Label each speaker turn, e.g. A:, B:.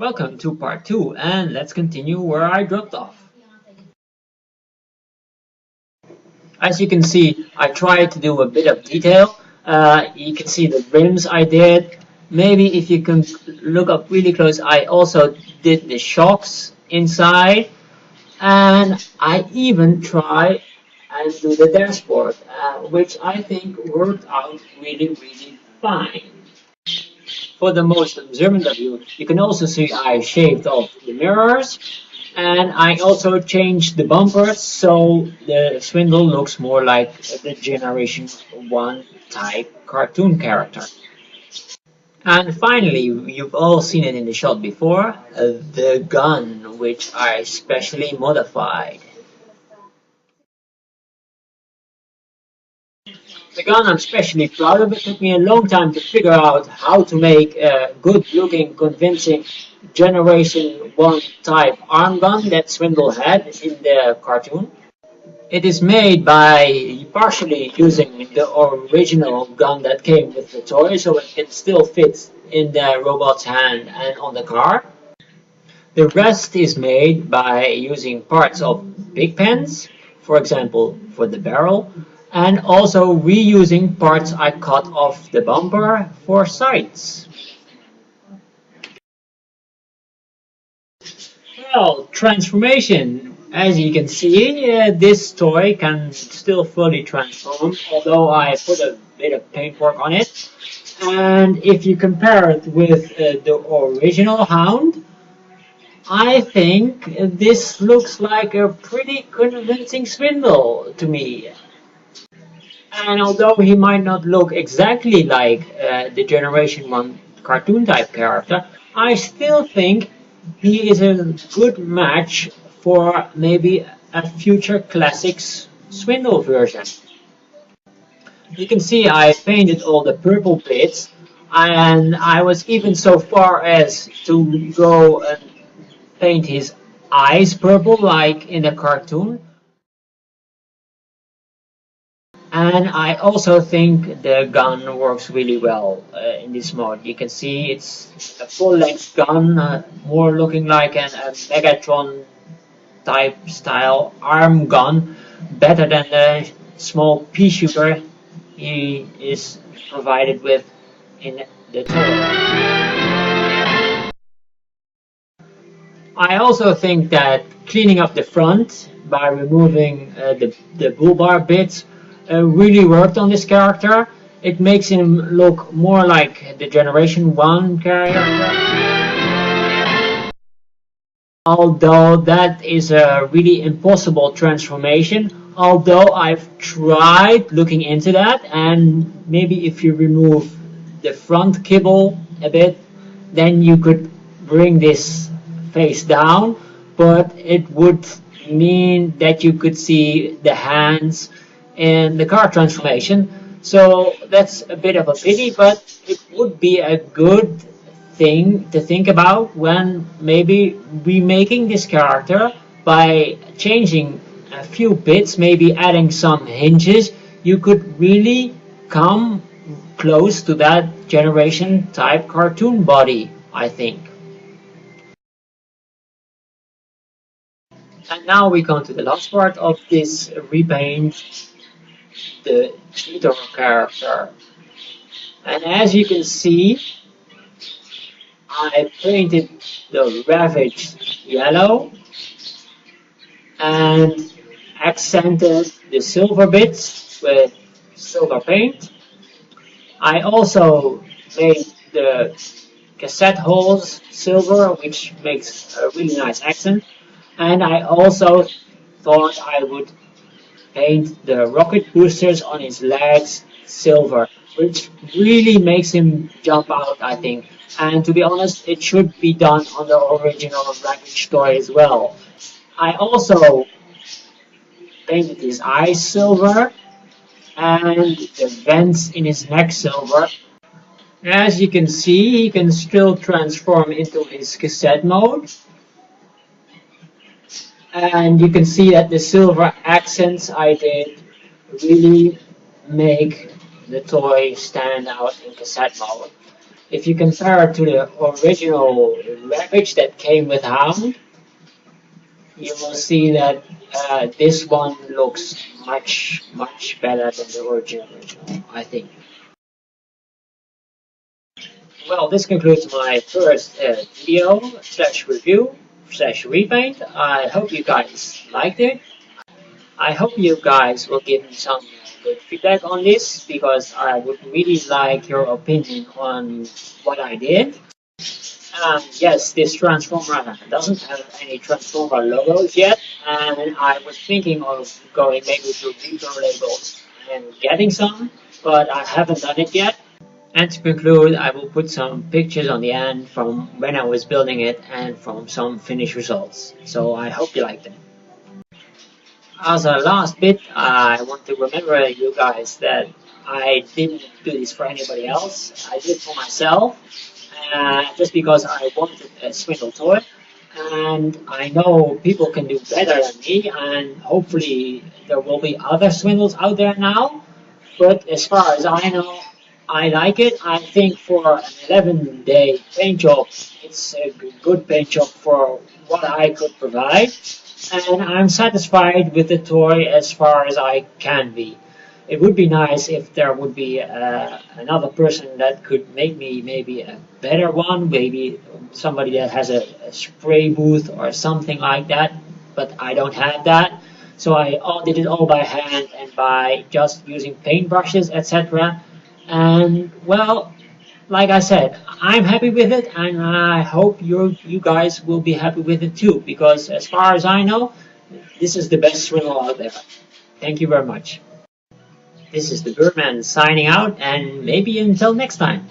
A: Welcome to part 2, and let's continue where I dropped off. As you can see, I tried to do a bit of detail. You can see the rims I did. Maybe if you can look up really close, I also did the shocks inside. And I even tried and do the dashboard, which I think worked out really fine. For the most observant of you, you can also see I shaved off the mirrors, and I also changed the bumpers so the swindle looks more like the Generation 1 type cartoon character. And finally, you've all seen it in the shot before, the gun, which I specially modified. The gun I'm especially proud of. It took me a long time to figure out how to make a good-looking, convincing Generation 1 type arm gun that Swindle had in the cartoon. It is made by partially using the original gun that came with the toy, so it can still fit in the robot's hand and on the car. The rest is made by using parts of big pens, for example for the barrel, and also reusing parts I cut off the bumper for sights. Well, transformation. As you can see, this toy can still fully transform, although I put a bit of paintwork on it. And if you compare it with the original Hound, I think this looks like a pretty convincing Swindle to me. And although he might not look exactly like the Generation 1 cartoon type character, I still think he is a good match for maybe a future classics Swindle version. You can see I painted all the purple bits, and I was even so far as to go and paint his eyes purple like in the cartoon. And I also think the gun works really well in this mode. You can see it's a full-length gun, more looking like a Megatron type style arm gun, better than the small pea shooter he is provided with in the toy. I also think that cleaning up the front by removing the bull bar bits really worked on this character. It makes him look more like the Generation 1 character. Although that is a really impossible transformation, although I've tried looking into that, and maybe if you remove the front kibble a bit, then you could bring this face down, but it would mean that you could see the hands in the car transformation. So that's a bit of a pity, but it would be a good thing to think about when maybe remaking this character by changing a few bits, maybe adding some hinges. You could really come close to that Generation type cartoon body, I think. And now we come to the last part of this repaint, the Cheetor character. And as you can see, I painted the ravaged yellow and accented the silver bits with silver paint. I also made the cassette holes silver, which makes a really nice accent. And I also thought I would paint the rocket boosters on his legs silver, which really makes him jump out, I think. And to be honest, it should be done on the original Ravage toy as well. I also painted his eyes silver and the vents in his neck silver. As you can see, he can still transform into his cassette mode. And you can see that the silver accents I did really make the toy stand out in cassette mode. If you compare it to the original wreckage that came with Hound, you will see that this one looks much better than the original, I think. Well, this concludes my first video slash review slash repaint. I hope you guys liked it. I hope you guys will give me some good feedback on this, because I would really like your opinion on what I did. Yes, this transformer doesn't have any transformer logos yet, and I was thinking of going maybe to retro labels and getting some, but I haven't done it yet. And to conclude, I will put some pictures on the end from when I was building it and from some finished results. So I hope you like them. As a last bit, I want to remember you guys that I didn't do this for anybody else. I did it for myself, just because I wanted a swindle toy. And I know people can do better than me, and hopefully there will be other swindles out there now. But as far as I know, I like it. I think for an 11-day paint job, it's a good paint job for what I could provide. And I'm satisfied with the toy as far as I can be. It would be nice if there would be another person that could make me maybe a better one, maybe somebody that has a spray booth or something like that, but I don't have that. So I did it all by hand and by just using paintbrushes, etc. And well, like I said, I'm happy with it, and I hope you guys will be happy with it too, because as far as I know, this is the best swindle out there. Thank you very much. This is the Birdman signing out, and maybe until next time.